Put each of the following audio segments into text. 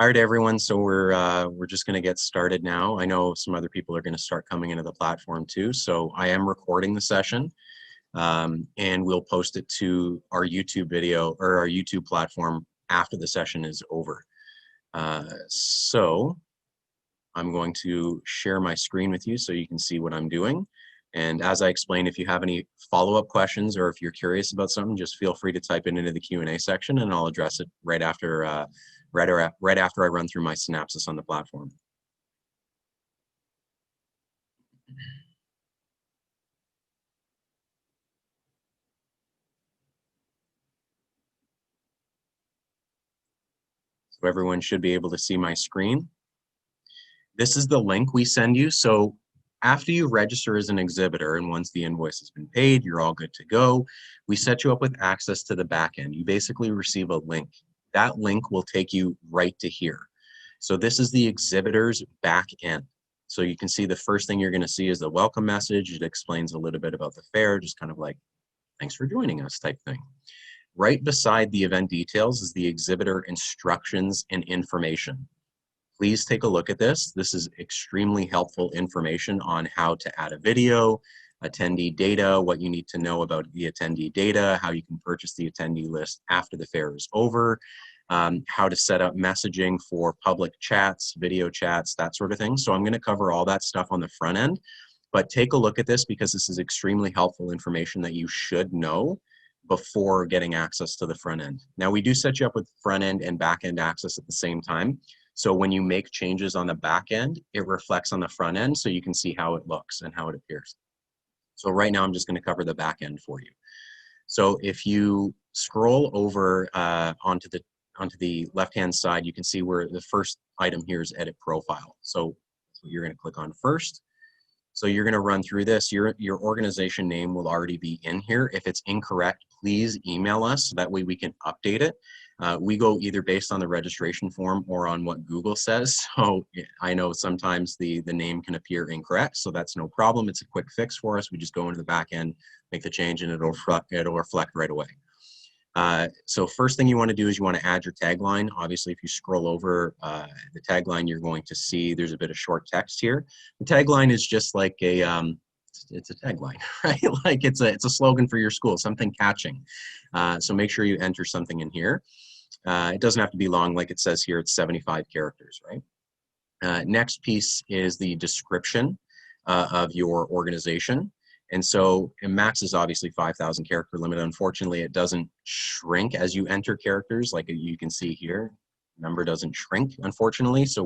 All right, everyone. So we're just going to get started now. I know some other people are going to start coming into the platform too. So I am recording the session, and we'll post it to our YouTube video or our YouTube platform after the session is over. So I'm going to share my screen with you so you can see what I'm doing. And as I explained, if you have any follow-up questions or if you're curious about something, just feel free to type it into the Q&A section, and I'll address it right after I run through my synopsis on the platform. So everyone should be able to see my screen. This is the link we send you. So after you register as an exhibitor and once the invoice has been paid, you're all good to go. We set you up with access to the back end. You basically receive a link. That link will take you right to here. So this is the exhibitor's back end. So you can see the first thing you're going to see is the welcome message. It explains a little bit about the fair, just kind of like, thanks for joining us type thing. Right beside the event details is the exhibitor instructions and information. Please take a look at this. This is extremely helpful information on how to add a video, attendee data, what you need to know about the attendee data, how you can purchase the attendee list after the fair is over, how to set up messaging for public chats, video chats, that sort of thing. So I'm going to cover all that stuff on the front end, but take a look at this because this is extremely helpful information that you should know before getting access to the front end. Now, we do set you up with front end and back end access at the same time. So when you make changes on the back end, it reflects on the front end so you can see how it looks and how it appears. So right now I'm just going to cover the back end for you. So if you scroll over onto the left-hand side, you can see where the first item here is edit profile. So you're going to click on first. So you're going to run through this. Your organization name will already be in here. If it's incorrect, please email us so that way we can update it. We go either based on the registration form or on what Google says. So I know sometimes the name can appear incorrect, so that's no problem. It's a quick fix for us. We just go into the back end, make the change, and it'll reflect right away. So first thing you want to do is you want to add your tagline. Obviously, if you scroll over the tagline, you're going to see there's a bit of short text here. The tagline is just like a it's a tagline, right? Like it's a slogan for your school, something catching. So make sure you enter something in here. It doesn't have to be long, like it says here. It's 75 characters, right? Next piece is the description of your organization. And so max is obviously 5,000 character limit. Unfortunately, it doesn't shrink as you enter characters, like you can see here. Number doesn't shrink, unfortunately. So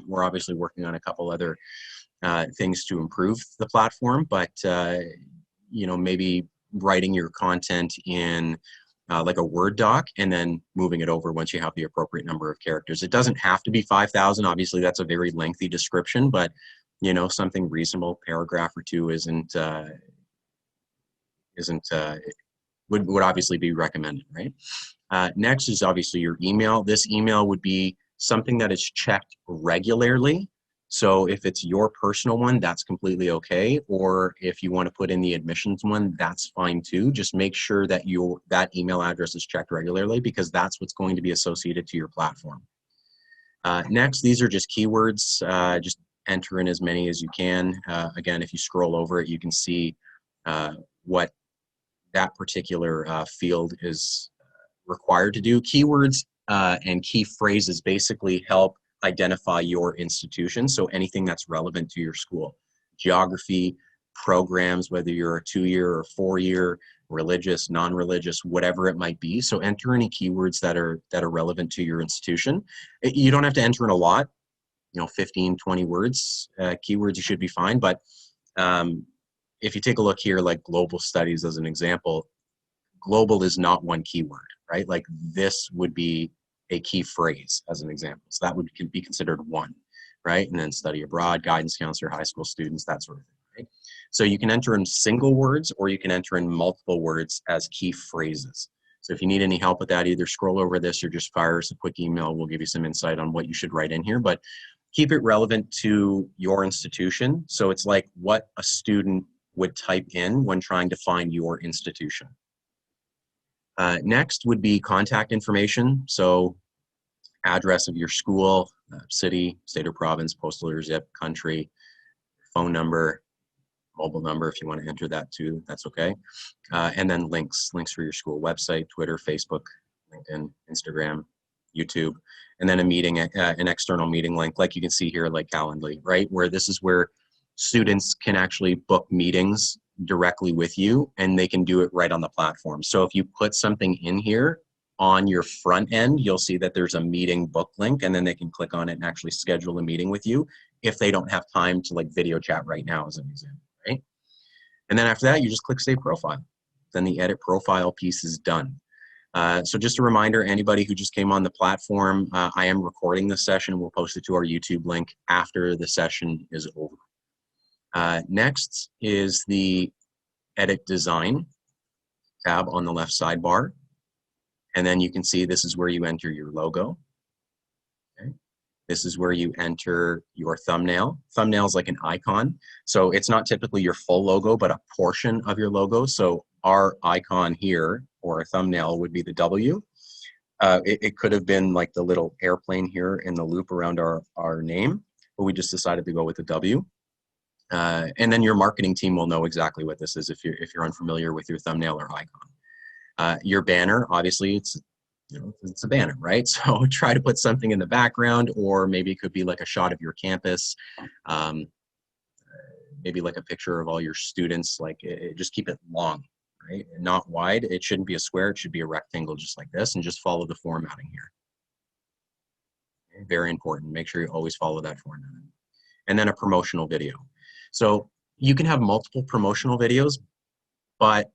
we're obviously working on a couple other things to improve the platform, but you know, maybe writing your content in like a Word doc and then moving it over once you have the appropriate number of characters. It doesn't have to be 5,000. Obviously, that's a very lengthy description, but you know, something reasonable, paragraph or two would obviously be recommended, right? Next is obviously your email. This email would be something that is checked regularly. So if it's your personal one, that's completely okay. Or if you want to put in the admissions one, that's fine too. Just make sure that that email address is checked regularly because that's what's going to be associated to your platform. Next, these are just keywords. Just enter in as many as you can. Again, if you scroll over it, you can see what that particular field is required to do. Keywords and key phrases basically help identify your institution. So anything that's relevant to your school. Geography, programs, whether you're a 2-year or 4-year, religious, non-religious, whatever it might be. So enter any keywords that are relevant to your institution. You don't have to enter in a lot, you know, 15, 20 words. Keywords, you should be fine. But if you take a look here, like global studies as an example, global is not one keyword, right? Like this would be a key phrase as an example. So that would be considered one, right? And then study abroad, guidance counselor, high school students, that sort of thing, right? So you can enter in single words or you can enter in multiple words as key phrases. So if you need any help with that, either scroll over this or just fire us a quick email. We'll give you some insight on what you should write in here, but keep it relevant to your institution. So it's like what a student would type in when trying to find your institution. Next would be contact information. So address of your school, city, state or province, postal or zip, country, phone number, mobile number if you want to enter that too, that's okay. And then links for your school website, Twitter, Facebook, LinkedIn, Instagram, YouTube, and then a meeting, an external meeting link, like you can see here, like Calendly, right? Where this is where students can actually book meetings directly with you, and they can do it right on the platform. So if you put something in here on your front end, you'll see that there's a meeting book link, and then they can click on it and actually schedule a meeting with you if they don't have time to like video chat right now, as an example, right? And then after that, you just click Save Profile. Then the edit profile piece is done. So just a reminder, anybody who just came on the platform, I am recording this session. We'll post it to our YouTube link after the session is over. Next is the Edit Design tab on the left sidebar. And then you can see this is where you enter your logo. Okay. This is where you enter your thumbnail. Thumbnail is like an icon. So it's not typically your full logo, but a portion of your logo. So our icon here, or a thumbnail, would be the W. It could have been like the little airplane here in the loop around our name, but we just decided to go with the W. And then your marketing team will know exactly what this is if you're unfamiliar with your thumbnail or icon. Your banner, obviously, it's a banner, right? So try to put something in the background, or maybe it could be like a shot of your campus, maybe like a picture of all your students. Like just keep it long, right? And not wide. It shouldn't be a square. It should be a rectangle, just like this, and just follow the formatting here. Okay, very important. Make sure you always follow that formatting. And then a promotional video. So you can have multiple promotional videos, but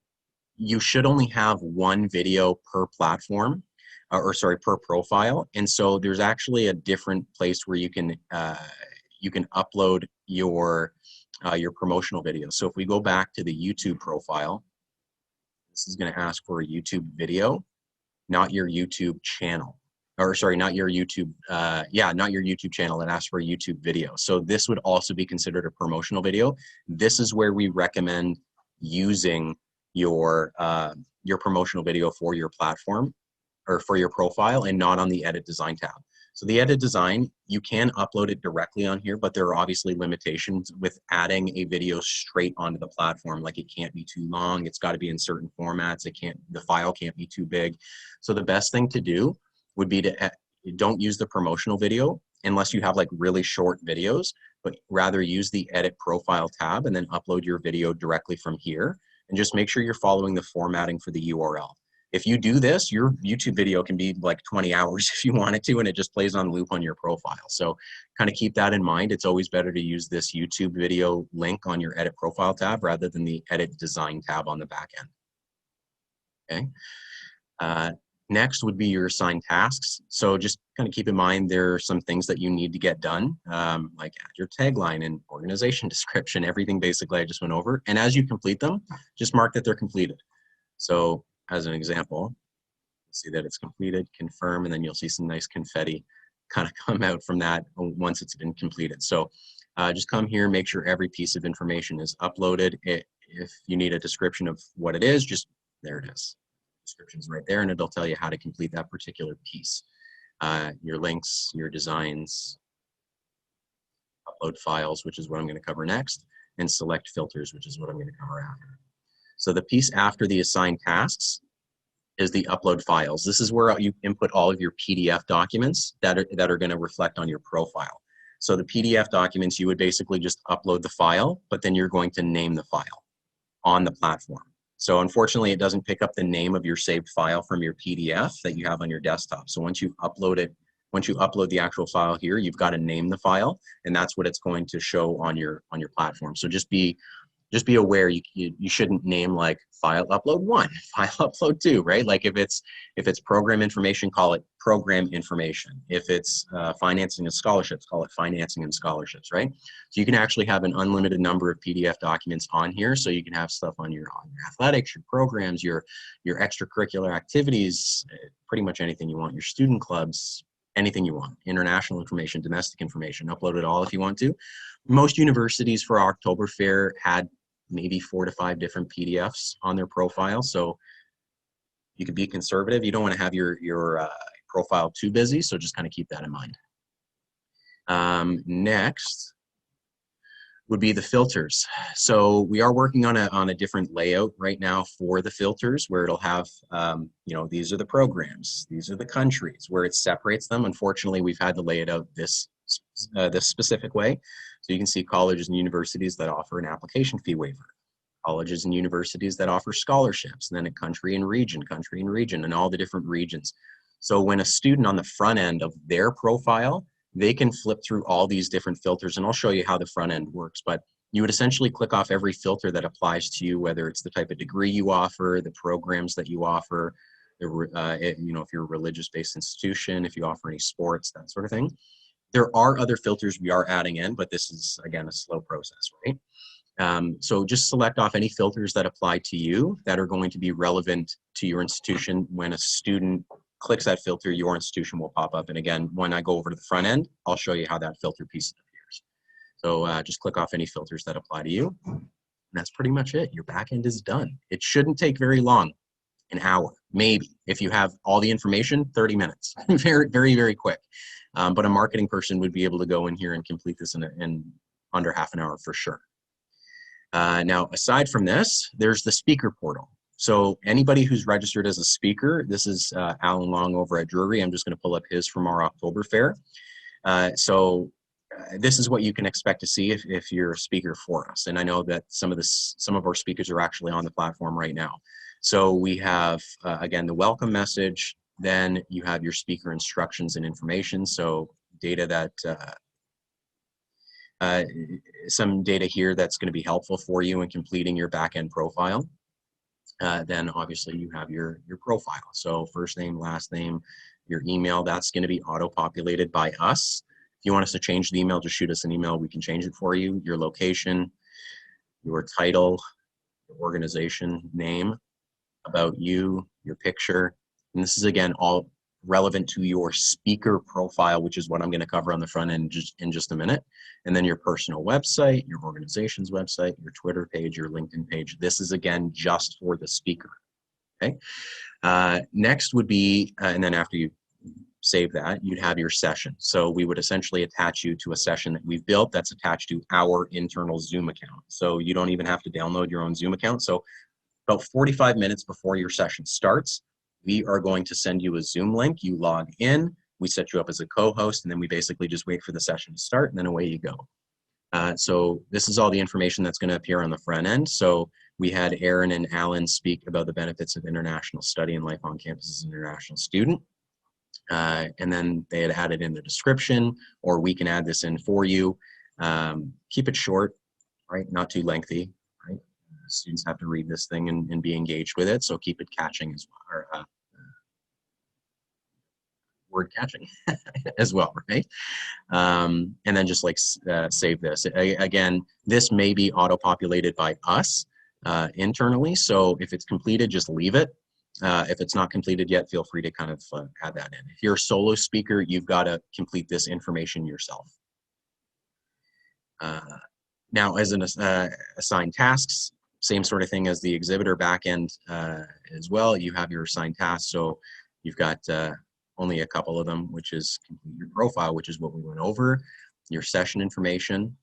you should only have one video per platform, per profile. And so there's actually a different place where you can upload your promotional video. So if we go back to the YouTube profile, this is going to ask for a YouTube video, not your YouTube channel. Or sorry, not your YouTube, not your YouTube channel. It asks for a YouTube video. So this would also be considered a promotional video. This is where we recommend using your promotional video for your platform or for your profile, and not on the Edit Design tab. So the Edit Design, you can upload it directly on here, but there are obviously limitations with adding a video straight onto the platform. Like, it can't be too long. It's got to be in certain formats. The file can't be too big. So the best thing to do would be to don't use the promotional video unless you have like really short videos, but rather use the Edit Profile tab and then upload your video directly from here. And just make sure you're following the formatting for the URL. If you do this, your YouTube video can be like 20 hours if you want it to, and it just plays on loop on your profile. So kind of keep that in mind. It's always better to use this YouTube video link on your Edit Profile tab rather than the Edit Design tab on the back end. Okay. Next would be your assigned tasks. So just kind of keep in mind there are some things that you need to get done, like add your tagline and organization description, everything basically I just went over. And as you complete them, just mark that they're completed. So as an example, see that it's completed, confirm, and then you'll see some nice confetti kind of come out from that once it's been completed. So just come here, make sure every piece of information is uploaded. If you need a description of what it is, just there it is. Description's right there, and it'll tell you how to complete that particular piece. Your links, your designs, upload files, which is what I'm going to cover next, and select filters, which is what I'm going to cover after. So the piece after the assigned tasks is the upload files. This is where you input all of your PDF documents that are going to reflect on your profile. So the PDF documents, you would basically just upload the file, but then you're going to name the file on the platform. So unfortunately, it doesn't pick up the name of your saved file from your PDF that you have on your desktop. So once you upload the actual file here, you've got to name the file, and that's what it's going to show on your platform. So just be aware you shouldn't name like file upload 1, file upload 2, right? Like if it's program information, call it program information. If it's financing and scholarships, call it financing and scholarships, right? So you can actually have an unlimited number of PDF documents on here. So you can have stuff on your athletics, your programs, your extracurricular activities, pretty much anything you want, your student clubs, anything you want, international information, domestic information, upload it all if you want to. Most universities for October Fair had maybe 4 to 5 different PDFs on their profile. So you could be conservative. You don't want to have your profile too busy, so just kind of keep that in mind. Next would be the filters. So we are working on a different layout right now for the filters, where it'll have, you know, these are the programs, these are the countries, where it separates them. Unfortunately, we've had to lay it out this specific way. So you can see colleges and universities that offer an application fee waiver, colleges and universities that offer scholarships, and then a country and region, and all the different regions. So when a student on the front end of their profile, they can flip through all these different filters, and I'll show you how the front end works, but you would essentially click off every filter that applies to you, whether it's the type of degree you offer, the programs that you offer, you know, if you're a religious-based institution, if you offer any sports, that sort of thing. There are other filters we are adding in, but this is, again, a slow process, right? So just select off any filters that apply to you that are going to be relevant to your institution. When a student clicks that filter, your institution will pop up. And again, when I go over to the front end, I'll show you how that filter piece appears. So just click off any filters that apply to you. And that's pretty much it. Your back end is done. It shouldn't take very long, an hour, maybe. If you have all the information, 30 minutes, very, very, very quick. But a marketing person would be able to go in here and complete this in under half an hour for sure. Now, aside from this, there's the speaker portal. So anybody who's registered as a speaker, this is Alan Long over at Drury. I'm just going to pull up his from our October fair. This is what you can expect to see if you're a speaker for us. And I know that some of our speakers are actually on the platform right now. So we have, again, the welcome message. Then you have your speaker instructions and information. So data that, some data here that's going to be helpful for you in completing your back-end profile. Then obviously you have your profile. So first name, last name, your email, that's going to be auto-populated by us. If you want us to change the email, just shoot us an email. We can change it for you. Your location, your title, your organization name, about you, your picture. And this is, again, all relevant to your speaker profile, which is what I'm going to cover on the front end in just a minute. And then your personal website, your organization's website, your Twitter page, your LinkedIn page. This is, again, just for the speaker. Okay. Next would be, and then after you save that, you'd have your session. So we would essentially attach you to a session that we've built that's attached to our internal Zoom account. So you don't even have to download your own Zoom account. So about 45 minutes before your session starts, we are going to send you a Zoom link. You log in, we set you up as a co-host, and then we basically just wait for the session to start, and then away you go. So this is all the information that's going to appear on the front end. So we had Aaron and Alan speak about the benefits of international study and life on campus as an international student. And then they had added in the description, or we can add this in for you. Keep it short, right? Not too lengthy, right? Students have to read this thing and be engaged with it, so keep it catching as well, or word catching as well, right? And then just like save this. Again, this may be auto-populated by us internally, so if it's completed, just leave it. If it's not completed yet, feel free to kind of add that in. If you're a solo speaker, you've got to complete this information yourself. Now, as an assigned tasks, same sort of thing as the exhibitor backend as well. You have your assigned tasks, so you've got only a couple of them, which is complete your profile, which is what we went over, your session information,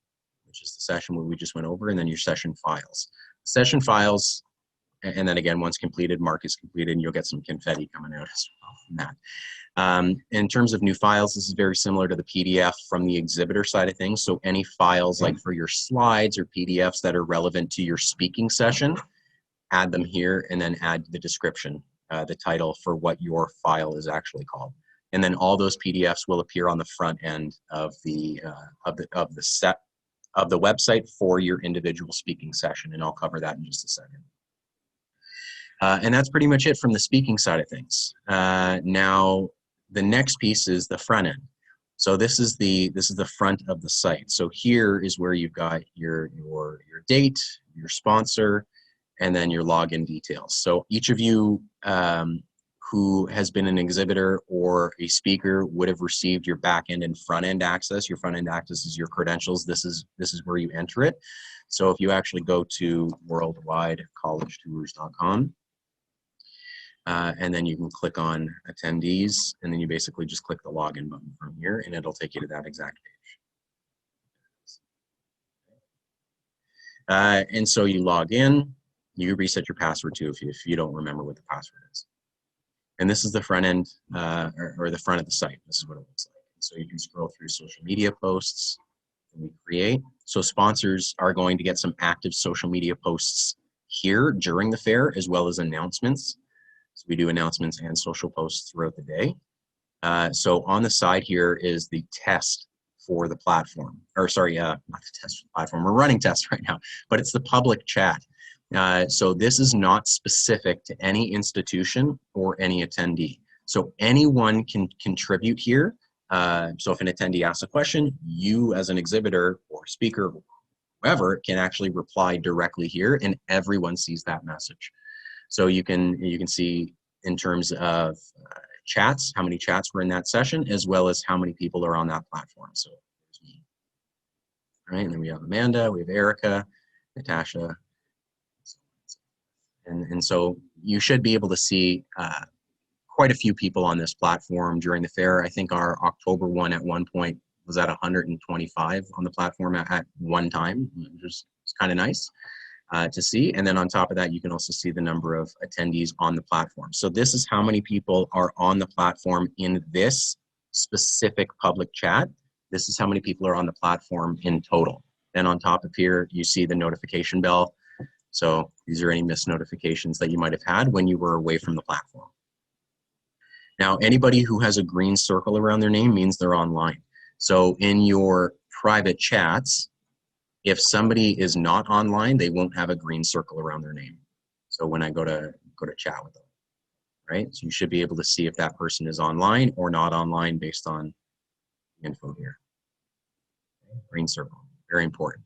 which is the session where we just went over, and then your session files. Session files, and then again, once completed, mark is completed, and you'll get some confetti coming out as well from that. In terms of new files, this is very similar to the PDF from the exhibitor side of things. So any files like for your slides or PDFs that are relevant to your speaking session, add them here, and then add the description, the title for what your file is actually called. And then all those PDFs will appear on the front end of the website for your individual speaking session, and I'll cover that in just a second. And that's pretty much it from the speaking side of things. Now, the next piece is the front end. So this is the front of the site. So here is where you've got your date, your sponsor, and then your login details. So each of you who has been an exhibitor or a speaker would have received your back end and front end access. Your front end access is your credentials. This is where you enter it. So if you actually go to worldwidecollegetours.com, and then you can click on attendees, and then you basically just click the login button from here, and it'll take you to that exact page. And so you log in, you reset your password too if you don't remember what the password is. And this is the front end, or the front of the site. This is what it looks like. So you can scroll through social media posts that we create. So sponsors are going to get some active social media posts here during the fair, as well as announcements. So we do announcements and social posts throughout the day. So on the side here is the test for the platform, or sorry, not the test for the platform. We're running tests right now, but it's the public chat. So this is not specific to any institution or any attendee. So anyone can contribute here. So if an attendee asks a question, you as an exhibitor or speaker, whoever, can actually reply directly here, and everyone sees that message. So you can see in terms of chats, how many chats were in that session, as well as how many people are on that platform. So there's me, right? And then we have Amanda, we have Erica, Natasha, and so you should be able to see quite a few people on this platform during the fair. I think our October one at one point was at 125 on the platform at one time, which is kind of nice to see. And then on top of that, you can also see the number of attendees on the platform. So this is how many people are on the platform in this specific public chat. This is how many people are on the platform in total. Then on top of here, you see the notification bell. So these are any missed notifications that you might have had when you were away from the platform. Now, anybody who has a green circle around their name means they're online. So in your private chats, if somebody is not online, they won't have a green circle around their name. So when I go to chat with them, right? So you should be able to see if that person is online or not online based on the info here. Okay. Green circle, very important.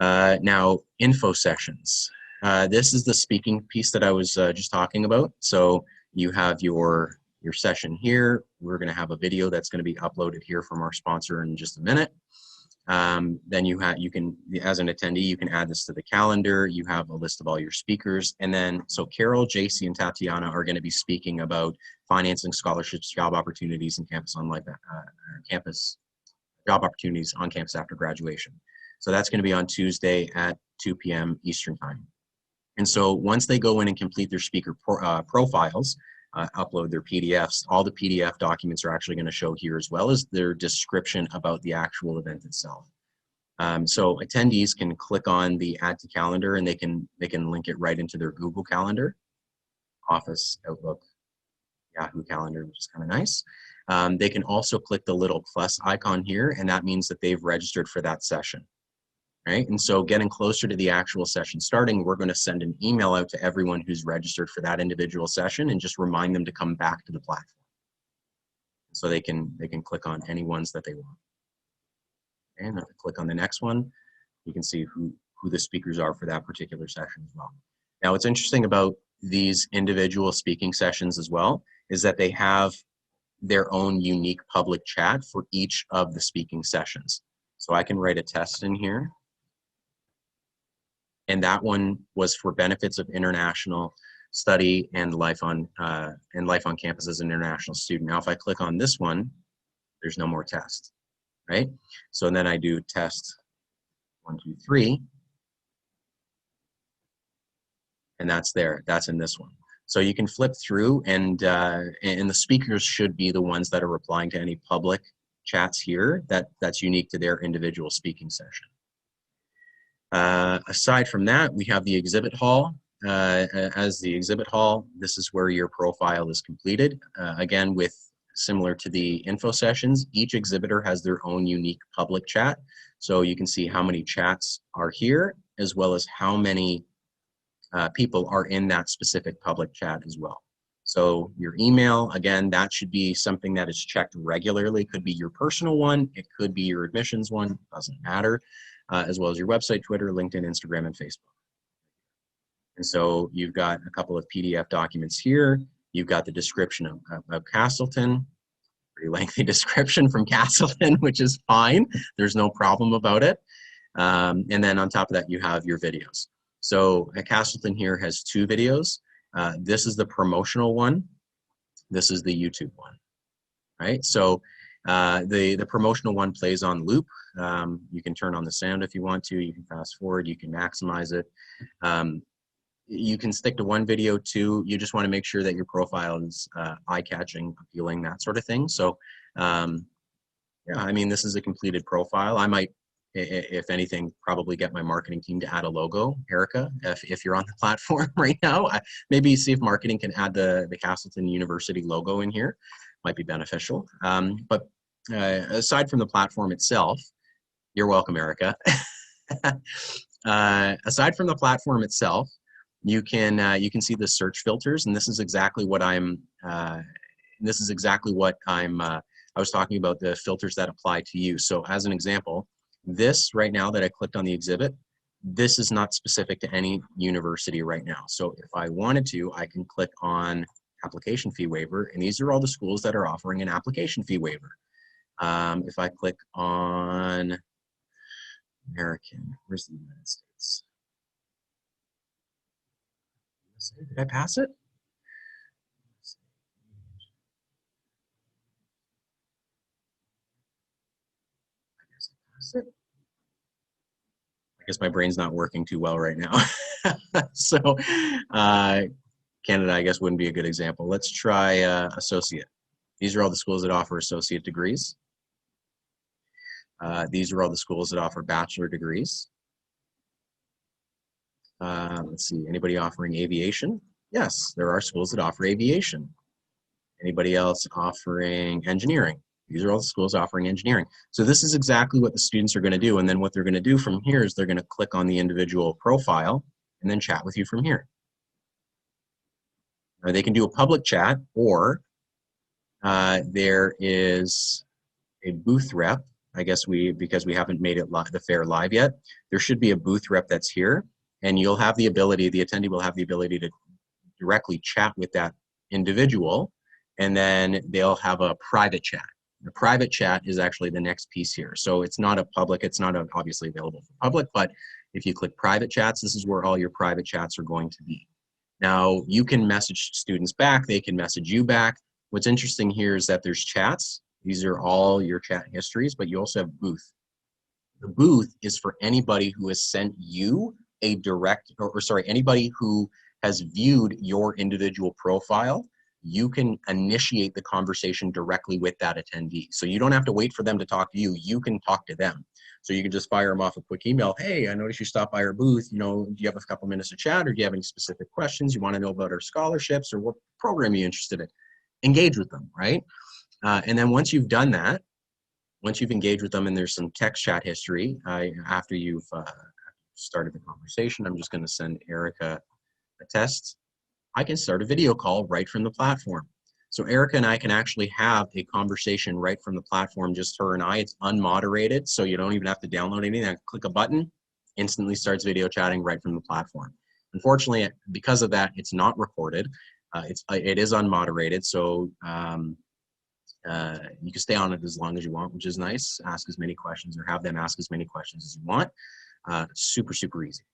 Now, info sessions. This is the speaking piece that I was just talking about. So you have your session here. We're going to have a video that's going to be uploaded here from our sponsor in just a minute. Then you can, as an attendee, you can add this to the calendar. You have a list of all your speakers. And then, so Carol, JC, and Tatiana are going to be speaking about financing scholarships, job opportunities, and campus job opportunities on campus after graduation. So that's going to be on Tuesday at 2 p.m. Eastern time. And so once they go in and complete their speaker profiles, upload their PDFs, all the PDF documents are actually going to show here, as well as their description about the actual event itself. So attendees can click on the add to calendar, and they can link it right into their Google Calendar, Office, Outlook, Yahoo Calendar, which is kind of nice. They can also click the little plus icon here, and that means that they've registered for that session. Right? And so getting closer to the actual session starting, we're going to send an email out to everyone who's registered for that individual session and just remind them to come back to the platform. So they can click on any ones that they want. And if I click on the next one, you can see who the speakers are for that particular session as well. Now, what's interesting about these individual speaking sessions as well is that they have their own unique public chat for each of the speaking sessions. So I can write a test in here. And that one was for benefits of international study and life on campus as an international student. Now, if I click on this one, there's no more test, right? So then I do test 1, 2, 3, and that's there. That's in this one. So you can flip through, and the speakers should be the ones that are replying to any public chats here that's unique to their individual speaking session. Aside from that, we have the exhibit hall. As the exhibit hall, this is where your profile is completed. Again, similar to the info sessions, each exhibitor has their own unique public chat. So you can see how many chats are here, as well as how many people are in that specific public chat as well. So your email, again, that should be something that is checked regularly. It could be your personal one, it could be your admissions one, doesn't matter. As well as your website, Twitter, LinkedIn, Instagram, and Facebook. And so you've got a couple of PDF documents here. You've got the description of Castleton, pretty lengthy description from Castleton, which is fine. There's no problem about it. And then on top of that, you have your videos. So Castleton here has 2 videos. This is the promotional one. This is the YouTube one, right? So the promotional one plays on loop. You can turn on the sound if you want to. You can fast forward. You can maximize it. You can stick to one video too. You just want to make sure that your profile is eye-catching, appealing, that sort of thing. So yeah, I mean, this is a completed profile. I might, if anything, probably get my marketing team to add a logo, Erica, if you're on the platform right now. Maybe see if marketing can add the Castleton University logo in here. Might be beneficial. But aside from the platform itself, you're welcome, Erica. Aside from the platform itself, you can see the search filters, and this is exactly what I'm. I was talking about, the filters that apply to you. So as an example, this right now that I clicked on the exhibit, this is not specific to any university right now. So if I wanted to, I can click on application fee waiver, and these are all the schools that are offering an application fee waiver. If I click on American, where's the United States? Did I pass it? I guess my brain's not working too well right now. So Canada, I guess, wouldn't be a good example. Let's try associate. These are all the schools that offer associate degrees. These are all the schools that offer bachelor degrees. Let's see, anybody offering aviation? Yes, there are schools that offer aviation. Anybody else offering engineering? These are all the schools offering engineering. So this is exactly what the students are going to do. And then what they're going to do from here is they're going to click on the individual profile and then chat with you from here. They can do a public chat, or there is a booth rep. I guess because we haven't made it the fair live yet, there should be a booth rep that's here, and you'll have the ability, the attendee will have the ability to directly chat with that individual, and then they'll have a private chat. The private chat is actually the next piece here. So it's not a public, it's not obviously available for public, but if you click private chats, this is where all your private chats are going to be. Now, you can message students back, they can message you back. What's interesting here is that there's chats. These are all your chat histories, but you also have booth. The booth is for anybody who has sent you a direct, or sorry, anybody who has viewed your individual profile. You can initiate the conversation directly with that attendee. So you don't have to wait for them to talk to you. You can talk to them. So you can just fire them off a quick email. Hey, I noticed you stopped by our booth. You know, do you have a couple minutes to chat, or do you have any specific questions? You want to know about our scholarships, or what program you're interested in? Engage with them, right? And then once you've done that, once you've engaged with them and there's some text chat history, after you've started the conversation, I'm just going to send Erica a test. I can start a video call right from the platform. So Erica and I can actually have a conversation right from the platform, just her and I. It's unmoderated, so you don't even have to download anything. I click a button, instantly starts video chatting right from the platform. Unfortunately, because of that, it's not recorded. It is unmoderated, so you can stay on it as long as you want, which is nice. Ask as many questions, or have them ask as many questions as you want. Super, super easy.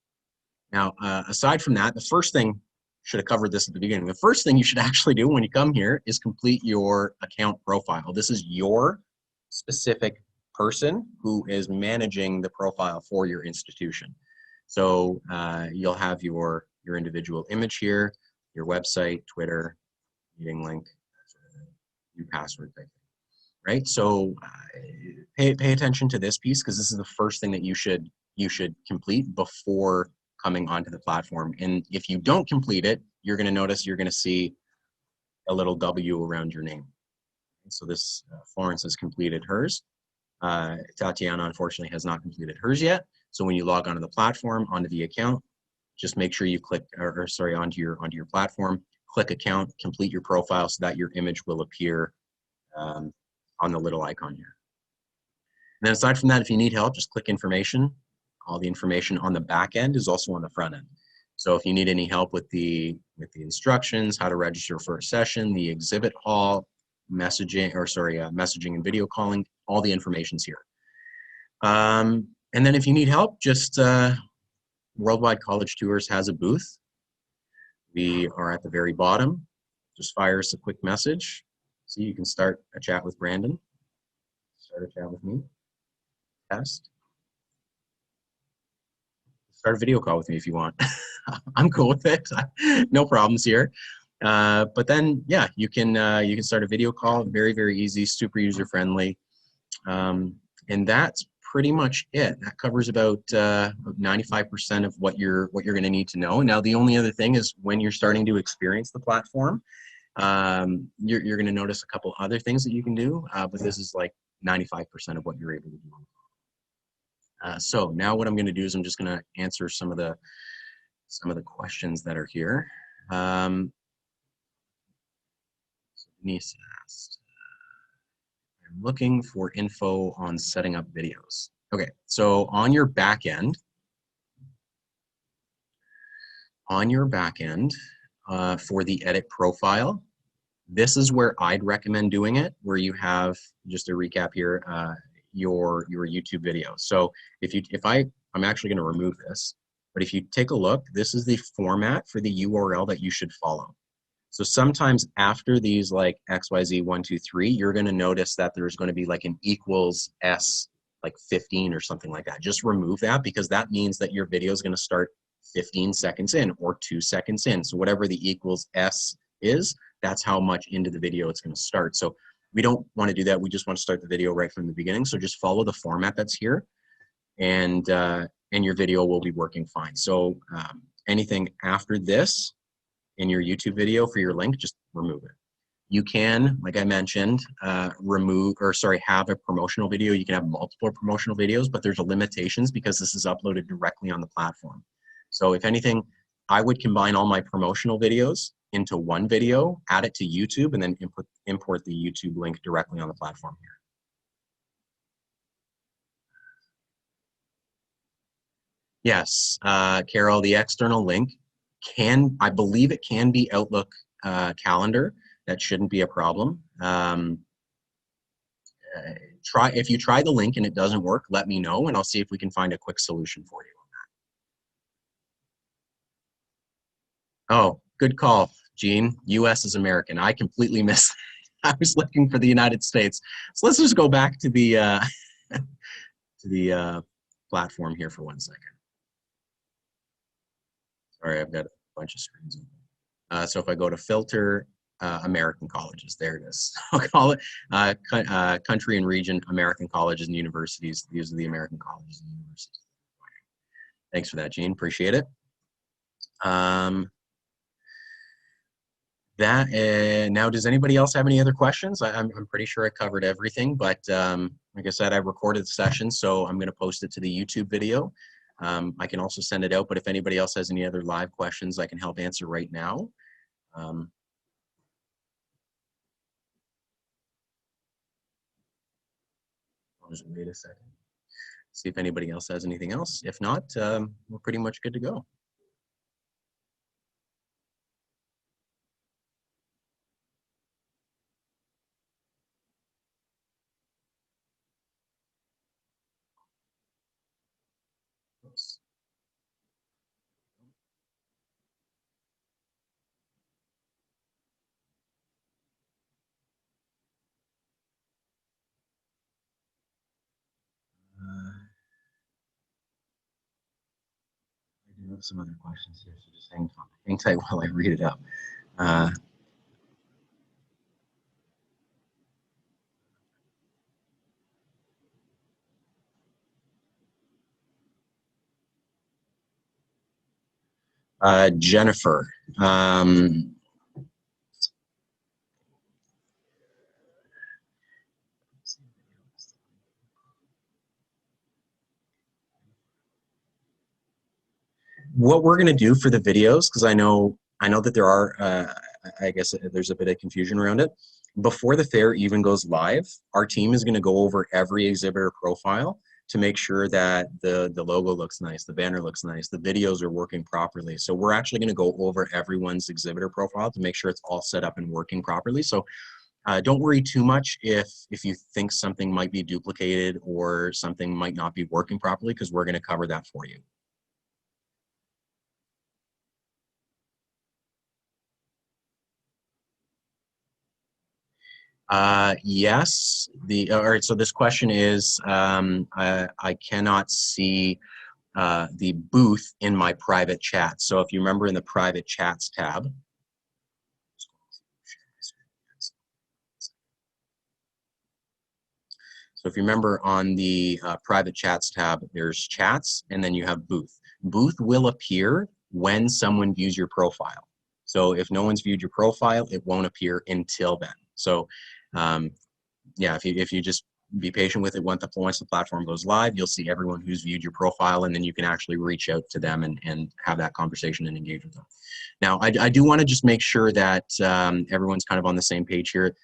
Now, aside from that, the first thing, should have covered this at the beginning. The first thing you should actually do when you come here is complete your account profile. This is your specific person who is managing the profile for your institution. So you'll have your individual image here, your website, Twitter, meeting link, your password type thing, right? So pay attention to this piece, because this is the first thing that you should complete before coming onto the platform. And if you don't complete it, you're going to notice you're going to see a little W around your name. So this Florence has completed hers. Tatiana, unfortunately, has not completed hers yet. So when you log onto the platform, onto the account, just make sure you click, onto your platform, click account, complete your profile, so that your image will appear on the little icon here. And then aside from that, if you need help, just click information. All the information on the back end is also on the front end. So if you need any help with the instructions, how to register for a session, the exhibit hall, messaging and video calling, all the information's here. And then if you need help, just Worldwide College Tours has a booth. We are at the very bottom. Just fire us a quick message. See, you can start a chat with Brandon. Start a chat with me. Test. Start a video call with me if you want. I'm cool with it. No problems here. But then, yeah, you can start a video call. Very, very easy, super user friendly, and that's pretty much it. That covers about 95% of what you're going to need to know. Now, the only other thing is when you're starting to experience the platform, you're going to notice a couple other things that you can do, but this is like 95% of what you're able to do. So now what I'm going to do is I'm just going to answer some of the questions that are here. So Denise asked, I'm looking for info on setting up videos. Okay, so on your back end, for the edit profile, this is where I'd recommend doing it, where you have, just a recap here, your YouTube video. So I'm actually going to remove this, but if you take a look, this is the format for the URL that you should follow. So sometimes after these like XYZ 1, 2, 3, you're going to notice that there's going to be like an equals S like 15 or something like that. Just remove that, because that means that your video is going to start 15 seconds in or 2 seconds in. So whatever the equals S is, that's how much into the video it's going to start. So we don't want to do that. We just want to start the video right from the beginning. So just follow the format that's here, and your video will be working fine. So anything after this in your YouTube video for your link, just remove it. You can, like I mentioned, have a promotional video. You can have multiple promotional videos, but there's limitations because this is uploaded directly on the platform. So if anything, I would combine all my promotional videos into one video, add it to YouTube, and then import the YouTube link directly on the platform here. Yes, Carol, the external link I believe it can be Outlook calendar. That shouldn't be a problem. If you try the link and it doesn't work, let me know, and I'll see if we can find a quick solution for you on that. Oh, good call, Gene. US is American. I completely missed. I was looking for the United States. So let's just go back to the platform here for 1 second. Sorry, I've got a bunch of screens open. So if I go to filter, American colleges, there it is. I'll call it country and region, American colleges and universities. These are the American colleges and universities. Thanks for that, Gene. Appreciate it. Now, does anybody else have any other questions? I'm pretty sure I covered everything, but like I said, I recorded the session, so I'm going to post it to the YouTube video. I can also send it out, but if anybody else has any other live questions, I can help answer right now. I'll just wait a second, see if anybody else has anything else. If not, we're pretty much good to go. Oops. I do have some other questions here, so just hang tight while I read it up. Jennifer, what we're going to do for the videos, because I know that there are, I guess there's a bit of confusion around it. Before the fair even goes live, our team is going to go over every exhibitor profile to make sure that the logo looks nice, the banner looks nice, the videos are working properly. So we're actually going to go over everyone's exhibitor profile to make sure it's all set up and working properly. So don't worry too much if you think something might be duplicated or something might not be working properly, because we're going to cover that for you. Yes. All right. So this question is, I cannot see the booth in my private chat. So if you remember in the private chats tab, so if you remember on the private chats tab, there's chats and then you have booth. Booth will appear when someone views your profile. So if no one's viewed your profile, it won't appear until then. So yeah, if you just be patient with it, once the platform goes live, you'll see everyone who's viewed your profile, and then you can actually reach out to them and have that conversation and engage with them. Now, I do want to just make sure that everyone's kind of on the same page here.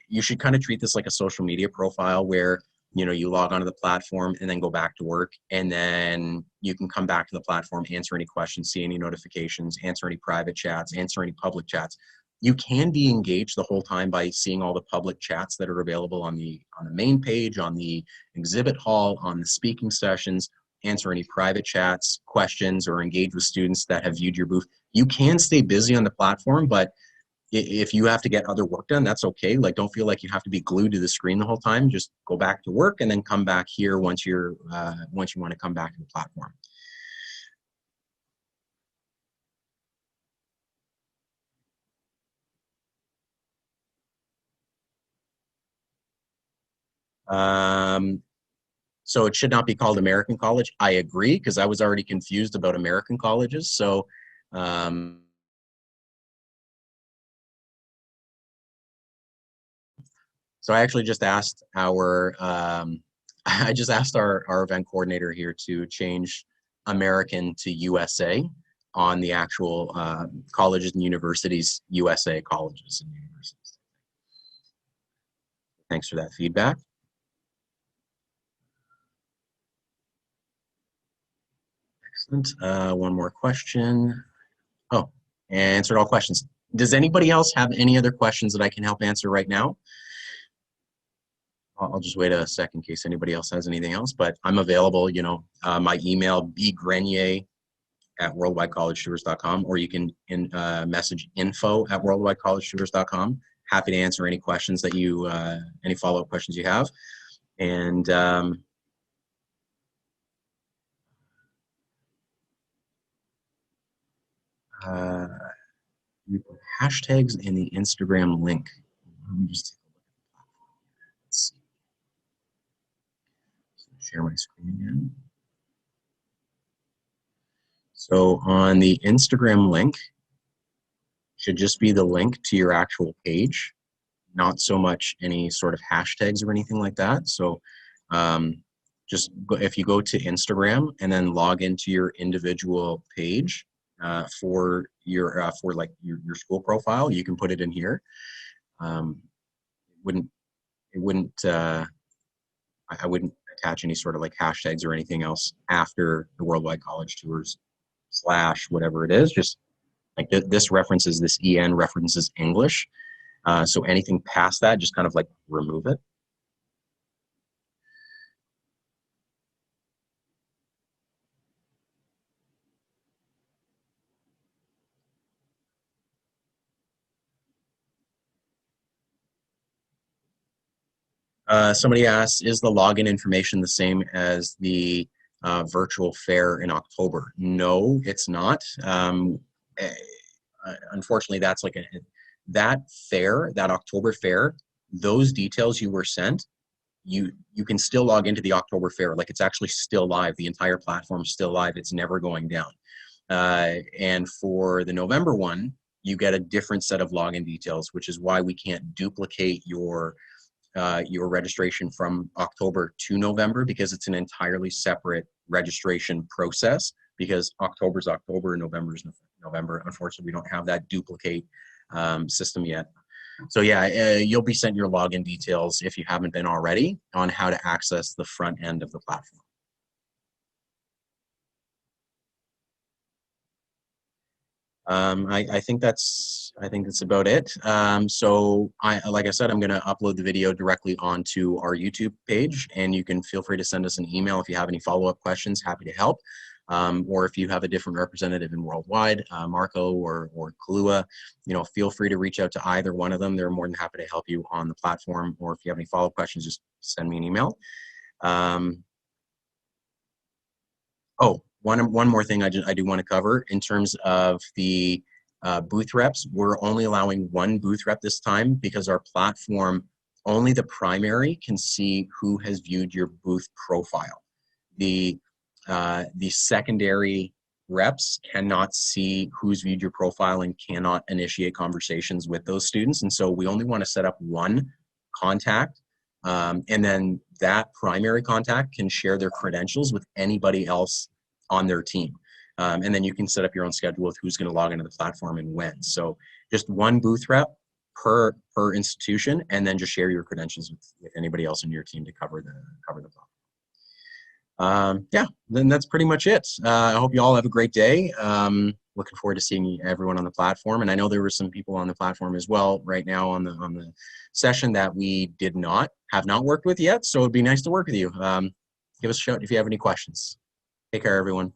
You should kind of treat this like a social media profile where, you know, you log onto the platform and then go back to work, and then you can come back to the platform, answer any questions, see any notifications, answer any private chats, answer any public chats. You can be engaged the whole time by seeing all the public chats that are available on the main page, on the exhibit hall, on the speaking sessions, answer any private chats, questions, or engage with students that have viewed your booth. You can stay busy on the platform, but if you have to get other work done, that's okay. Like, don't feel like you have to be glued to the screen the whole time. Just go back to work and then come back here once once you want to come back to the platform. So it should not be called American College. I agree, because I was already confused about American colleges. Um, so I actually just asked I just asked our event coordinator here to change American to USA on the actual colleges and universities, USA colleges and universities. Thanks for that feedback. Excellent. One more question. Oh, answered all questions. Does anybody else have any other questions that I can help answer right now? I'll just wait a second in case anybody else has anything else, but I'm available. You know, my email, bgrenier@worldwidecollegetours.com, or you can message info@worldwidecollegetours.com. Happy to answer any questions that you, any follow-up questions you have. And you put hashtags in the Instagram link. Let me just take a look at the platform. Let's see. So share my screen again. So on the Instagram link, should just be the link to your actual page, not so much any sort of hashtags or anything like that. So just if you go to Instagram and then log into your individual page for your your school profile, you can put it in here. It wouldn't I wouldn't attach any sort of like hashtags or anything else after the Worldwide College Tours / whatever it is. Just like this references, this EN references English. So anything past that, just kind of like remove it. Somebody asks, is the login information the same as the virtual fair in October? No, it's not. Unfortunately, that's like that fair, that October fair, those details you were sent, you can still log into the October fair. Like, it's actually still live. The entire platform's still live. It's never going down. And for the November one, you get a different set of login details, which is why we can't duplicate your registration from October to November, because it's an entirely separate registration process, because October's October and November's November. Unfortunately, we don't have that duplicate system yet. So yeah, you'll be sent your login details, if you haven't been already, on how to access the front end of the platform. I think that's about it. So like I said, I'm going to upload the video directly onto our YouTube page, and you can feel free to send us an email if you have any follow-up questions. Happy to help. or if you have a different representative in worldwide, Marco or Kalua, feel free to reach out to either one of them. They're more than happy to help you on the platform, or if you have any follow-up questions, just send me an email. Oh, one more thing I do want to cover in terms of the booth reps. We're only allowing one booth rep this time because our platform, only the primary can see who has viewed your booth profile. The secondary reps cannot see who's viewed your profile and cannot initiate conversations with those students. And so we only want to set up one contact. And then that primary contact can share their credentials with anybody else on their team. And then you can set up your own schedule with who's going to log into the platform and when. So just one booth rep per institution, and then just share your credentials with anybody else in your team to cover the platform. Yeah, then that's pretty much it. I hope you all have a great day. Looking forward to seeing everyone on the platform. And I know there were some people on the platform as well right now on the session that we have not worked with yet. So it'd be nice to work with you. Give us a shout if you have any questions. Take care, everyone.